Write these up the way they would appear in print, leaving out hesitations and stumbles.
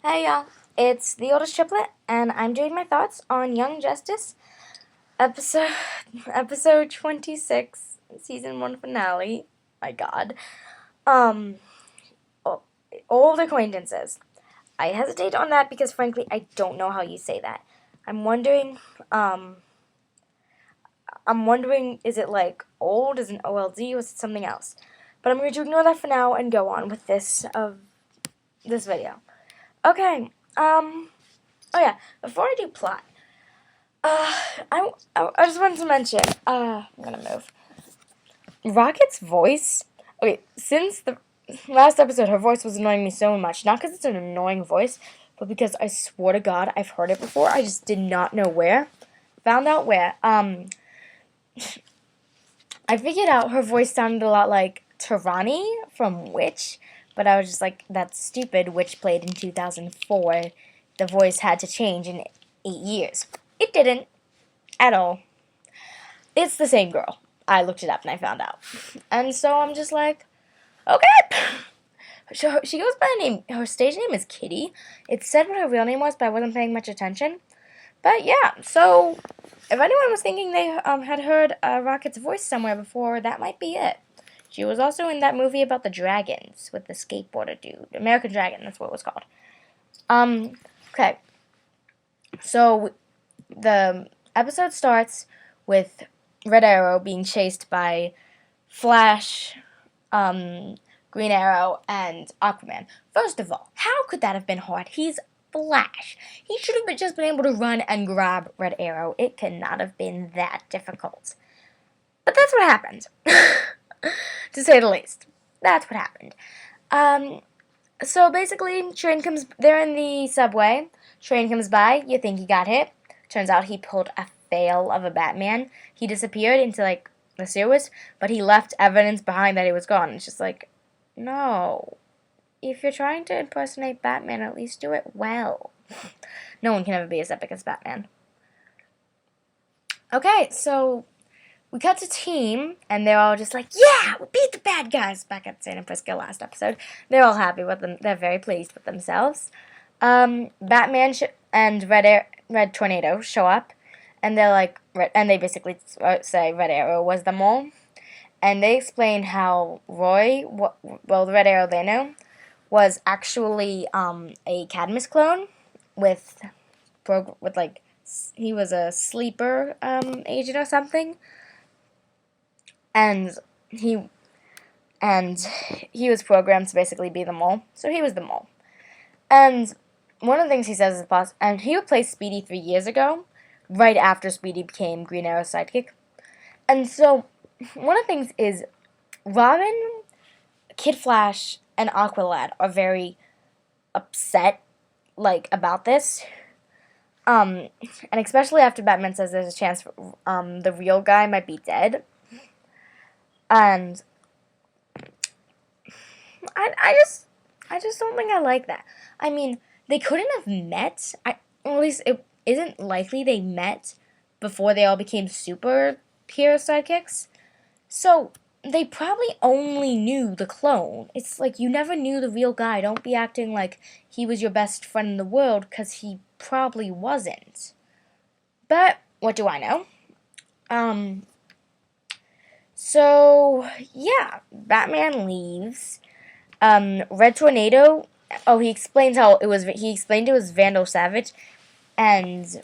Hey y'all, it's the oldest triplet, and I'm doing my thoughts on Young Justice, episode episode 26, season 1 finale. My God, um, o- Old Acquaintances. I hesitate on that because frankly I don't know how you say that. I'm wondering, um, is it like old? Is it an OLD? Or is it something else? But I'm going to ignore that for now and go on with this video. Okay. Oh yeah. Before I do plot. Uh, I just wanted to mention, I'm gonna move. Rocket's voice, okay, since the last episode, her voice was annoying me so much. Not because it's an annoying voice, but because I swear to God, I've heard it before. I just did not know where. Found out where. I figured out her voice sounded a lot like Tarani from Witch, but I was just like, that's stupid. Witch played in 2004. The voice had to change in 8 years. It didn't at all. It's the same girl. I looked it up and I found out. And so I'm just like, okay. So she goes by a name. Her stage name is Kitty. It said what her real name was, but I wasn't paying much attention. But yeah, so if anyone was thinking they had heard Rocket's voice somewhere before, that might be it. She was also in that movie about the dragons with the skateboarder dude. American Dragon, that's what it was called. Okay. So the episode starts with Red Arrow being chased by Flash, Green Arrow, and Aquaman. First of all, how could that have been hard? He's Flash. He should have just been able to run and grab Red Arrow. It could not have been that difficult. But that's what happened. To say the least. That's what happened. So basically, they're in the subway. Train comes by, you think he got hit. Turns out he pulled a fail of a Batman. He disappeared into, like, the sewers, but he left evidence behind that he was gone. It's just like, no. If you're trying to impersonate Batman, at least do it well. No one can ever be as epic as Batman. Okay, so we cut to team, and they're all just like, yeah, we beat the bad guys, back at Santa Prisca last episode. They're all happy with them. They're very pleased with themselves. Batman and Red Tornado show up, and they're like, and they basically say Red Arrow was the mole, and they explain how Roy, the Red Arrow they know, was actually a Cadmus clone with like he was a sleeper agent or something, and he was programmed to basically be the mole, so he was the mole. And one of the things he says is and he replaced Speedy 3 years ago, right after Speedy became Green Arrow's sidekick. And so, one of the things is, Robin, Kid Flash, and Aqualad are very upset, like, about this. And especially after Batman says there's a chance the real guy might be dead. And I just don't think I like that. I mean, they couldn't have met. Or at least it isn't likely they met before they all became superhero sidekicks. So they probably only knew the clone. It's like you never knew the real guy. Don't be acting like he was your best friend in the world, because he probably wasn't. But what do I know? So yeah, Batman leaves. Red Tornado. Oh, he explains how it was. He explained it was Vandal Savage, and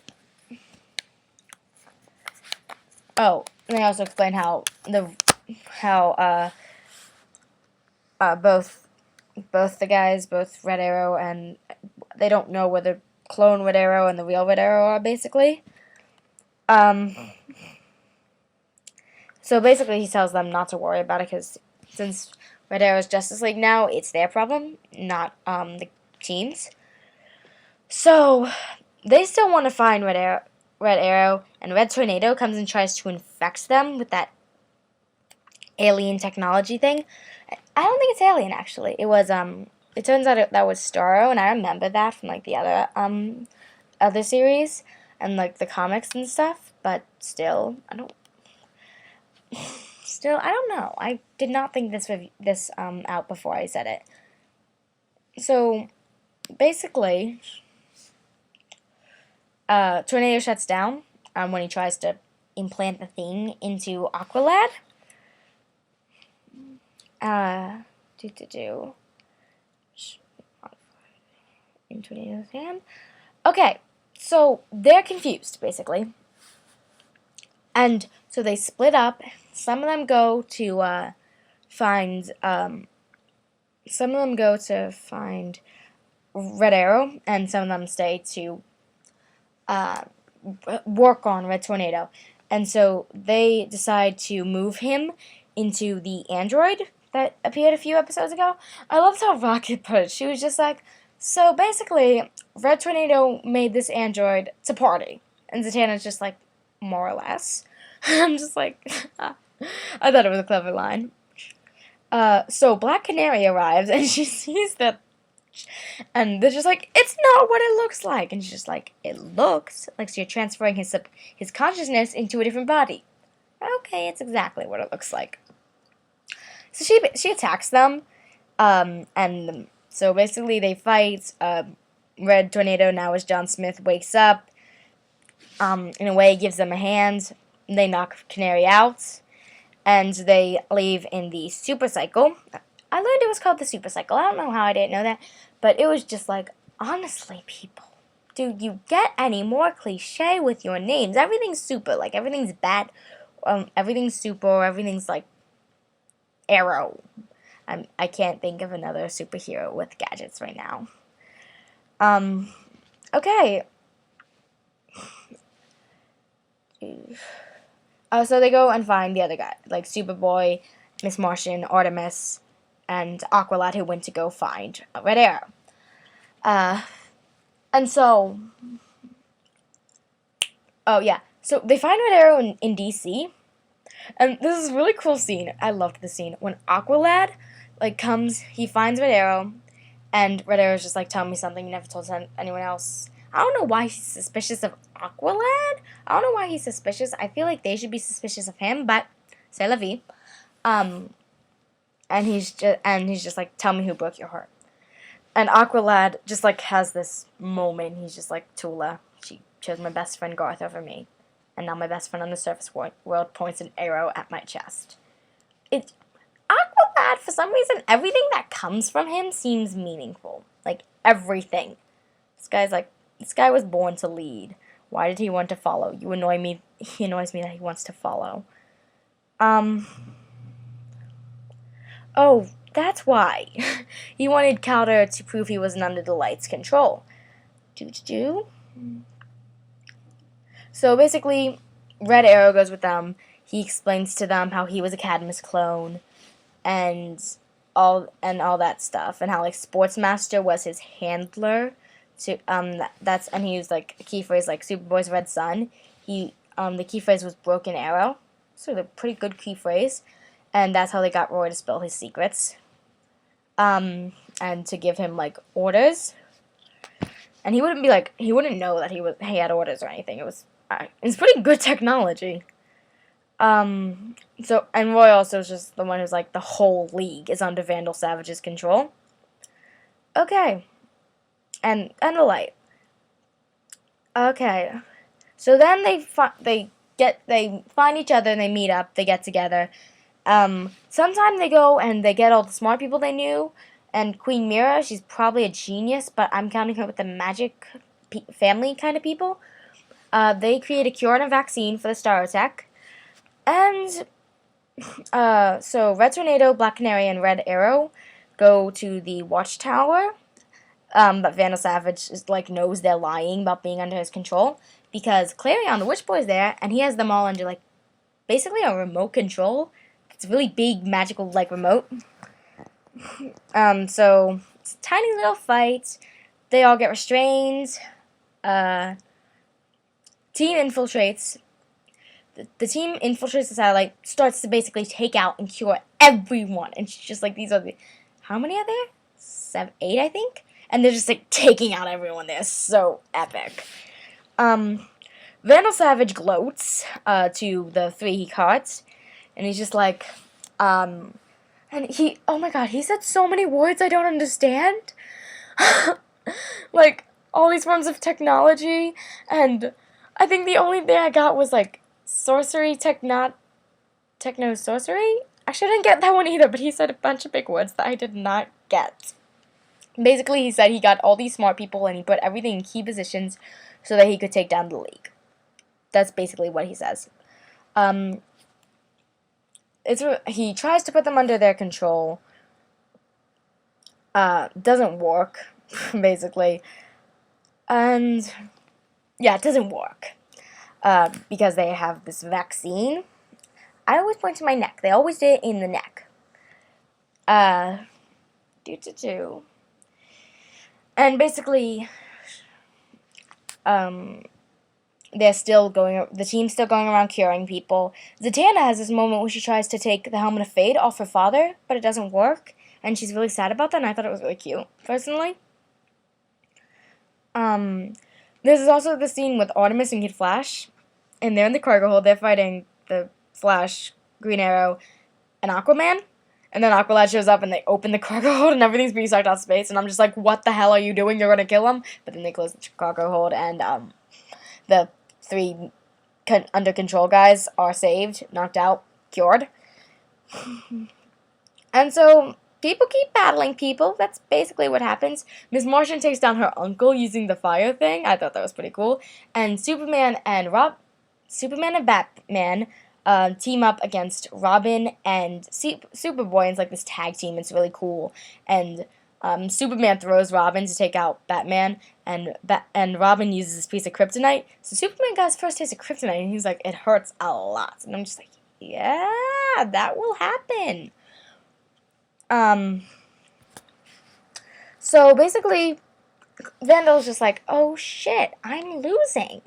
and they also explained how both the guys, both Red Arrow, and they don't know whether clone Red Arrow and the real Red Arrow are basically. So basically, he tells them not to worry about it, because since Red Arrow's Justice League now, it's their problem, not the team's. So they still want to find Red Arrow, and Red Tornado comes and tries to infect them with that alien technology thing. I don't think it's alien, actually. It was it turns out that was Starro, and I remember that from like the other series and like the comics and stuff. But still, I don't know. I did not think this out before I said it. So basically, Tornado shuts down when he tries to implant the thing into Aqualad. In Tornado's hand. Okay, so they're confused, basically. And so they split up. Some of them go to find Red Arrow, and some of them stay to work on Red Tornado. And so they decide to move him into the android that appeared a few episodes ago. I loved how Rocket put it. She was just like, so basically, Red Tornado made this android to party. And Zatanna's just like, more or less. I'm just like, I thought it was a clever line. So Black Canary arrives, and she sees that, and they're just like, it's not what it looks like. And she's just like, it looks like so you're transferring his consciousness into a different body. Okay, it's exactly what it looks like. So she attacks them, and so basically they fight. Red Tornado, now as John Smith, wakes up. In a way, gives them a hand. They knock Canary out, and they leave in the super cycle. I learned it was called the super cycle. I don't know how I didn't know that, but it was just like, honestly, people, do you get any more cliche with your names? Everything's super, like everything's bad, everything's super, everything's like Arrow. I can't think of another superhero with gadgets right now. Okay. So they go and find the other guy, like Superboy, Miss Martian, Artemis, and Aqualad, who went to go find Red Arrow. And so, oh yeah, so they find Red Arrow in DC, and this is a really cool scene. I loved the scene when Aqualad comes, he finds Red Arrow, and Red Arrow's just like, tell me something you never told anyone else. I don't know why he's suspicious of Aqualad. I don't know why he's suspicious. I feel like they should be suspicious of him, but c'est la vie. And he's just like, tell me who broke your heart. And Aqualad just like has this moment. He's just like, Tula, she chose my best friend Garth over me, and now my best friend on the surface world points an arrow at my chest. Aqualad, for some reason, everything that comes from him seems meaningful. Like everything. This guy was born to lead. Why did he want to follow? He annoys me that he wants to follow. Oh, that's why. He wanted Calder to prove he wasn't under the light's control. So basically, Red Arrow goes with them. He explains to them how he was a Cadmus clone, and all that stuff, and how like Sportsmaster was his handler. And he used like a key phrase like Superboy's red sun. The key phrase was broken arrow, so a pretty good key phrase, and that's how they got Roy to spill his secrets, and to give him like orders, and he wouldn't know that he had orders or anything. It's pretty good technology. And Roy also is just the one who's like the whole league is under Vandal Savage's control. Okay. And the light. Okay, so then they find each other and they meet up. They get together. Sometime they go and they get all the smart people they knew. And Queen Mira, she's probably a genius, but I'm counting her with the magic family kind of people. They create a cure and a vaccine for the Star Attack. And so Red Tornado, Black Canary, and Red Arrow go to the Watchtower. But Vandal Savage knows they're lying about being under his control, because Clarion, the Witch Boy's there, and he has them all under basically a remote control. It's a really big magical remote. So it's a tiny little fight. They all get restrained. Team infiltrates. The team infiltrates the satellite, starts to basically take out and cure everyone, and she's just like, these are how many are there? 7, 8, I think. And they're just taking out everyone. They're so epic. Vandal Savage gloats to the 3 he caught, and he's just like, and he, oh my god, he said so many words I don't understand. like, all these forms of technology, and I think the only thing I got was, like, sorcery, techno-sorcery? I shouldn't get that one either, but he said a bunch of big words that I did not get. Basically, he said he got all these smart people and he put everything in key positions so that he could take down the league. That's basically what he says. He tries to put them under their control. Doesn't work, basically. And, yeah, it doesn't work. Because they have this vaccine. I always point to my neck. They always did it in the neck. And basically, the team's still going around curing people. Zatanna has this moment where she tries to take the Helmet of Fate off her father, but it doesn't work, and she's really sad about that, and I thought it was really cute, personally. This is also the scene with Artemis and Kid Flash, and they're in the cargo hold. They're fighting the Flash, Green Arrow, and Aquaman. And then Aqualad shows up and they open the cargo hold and everything's being sucked out of space. And I'm just like, what the hell are you doing? You're going to kill him? But then they close the cargo hold and the 3 under control guys are saved, knocked out, cured. And so people keep battling people. That's basically what happens. Miss Martian takes down her uncle using the fire thing. I thought that was pretty cool. And Superman and Batman team up against Robin and Superboy. It's like this tag team. It's really cool. And Superman throws Robin to take out Batman, and Robin uses this piece of kryptonite. So Superman got his first taste of kryptonite, and he's like, it hurts a lot. And I'm just like, yeah, that will happen. So basically, Vandal's just like, oh shit, I'm losing.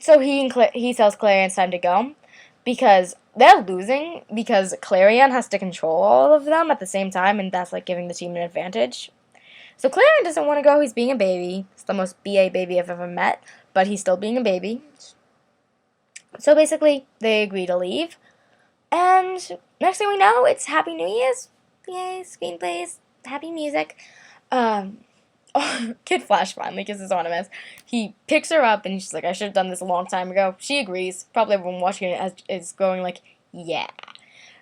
So he tells Clarion it's time to go. Because they're losing, because Clarion has to control all of them at the same time, and that's like giving the team an advantage. So Clarion doesn't want to go, he's being a baby. It's the most BA baby I've ever met, but he's still being a baby. So basically, they agree to leave. And next thing we know, it's Happy New Year's. Yay, screenplays, happy music. Kid Flash finally kisses Artemis. He picks her up and she's like, I should have done this a long time ago. She agrees. Probably everyone watching it is going like, yeah.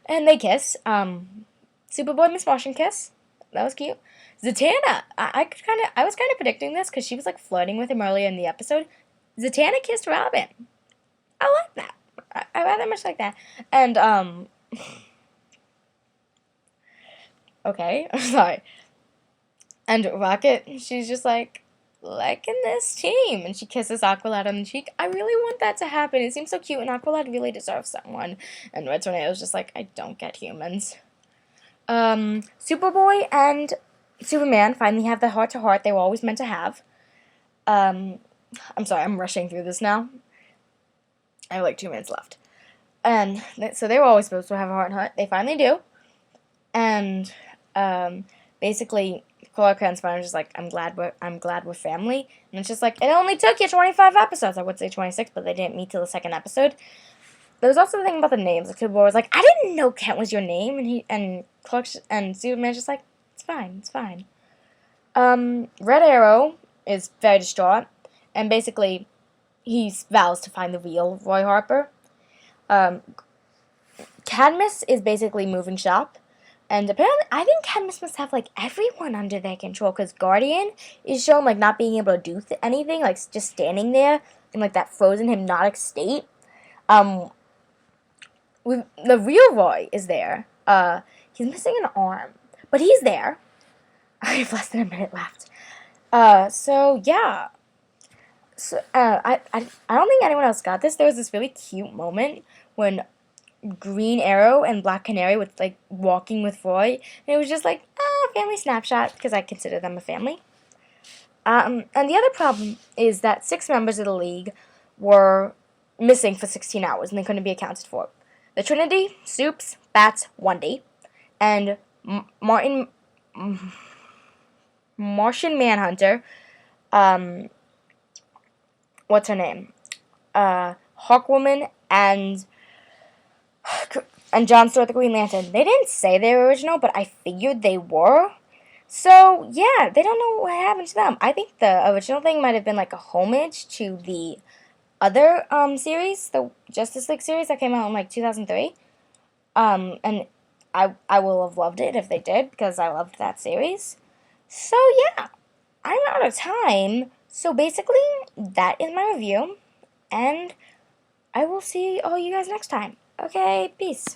And they kiss. Superboy Miss Martian kiss. That was cute. Zatanna. I was kind of predicting this because she was like flirting with him earlier in the episode. Zatanna kissed Robin. I like that. I rather much like that. And okay, I'm sorry. And Rocket, she's just like, liking this team. And she kisses Aqualad on the cheek. I really want that to happen. It seems so cute, and Aqualad really deserves someone. And Red Tornado's just like, I don't get humans. Superboy and Superman finally have the heart-to-heart they were always meant to have. I'm sorry, I'm rushing through this now. I have like 2 minutes left. And so they were always supposed to have a heart-to-heart. They finally do. And basically, Clark Kent's fine. Just like, I'm glad we're family. And it's just like, it only took you 25 episodes. I would say 26, but they didn't meet till the 2nd episode. There was also the thing about the names. Like, Superboy was like, I didn't know Kent was your name, and Clark and Superman's just like, it's fine. Red Arrow is very distraught, and basically, he vows to find the real Roy Harper. Cadmus is basically moving shop. And apparently, I think Cadmus must have, like, everyone under their control. Because Guardian is shown, like, not being able to do anything. Like, just standing there in, like, that frozen hypnotic state. The real Roy is there. He's missing an arm. But he's there. I have less than a minute left. So, yeah. So, I don't think anyone else got this. There was this really cute moment when Green Arrow and Black Canary was like walking with Roy, and it was just like family snapshot because I consider them a family. And the other problem is that 6 members of the League were missing for 16 hours and they couldn't be accounted for. The Trinity, Soups, Bats, Wendy, and Martian Manhunter. What's her name? Hawkwoman and John Stewart the Green Lantern. They didn't say they were original, but I figured they were. So, yeah, they don't know what happened to them. I think the original thing might have been like a homage to the other series, the Justice League series that came out in like 2003. And I will have loved it if they did because I loved that series. So, yeah, I'm out of time. So, basically, that is my review, and I will see all you guys next time. Okay, peace.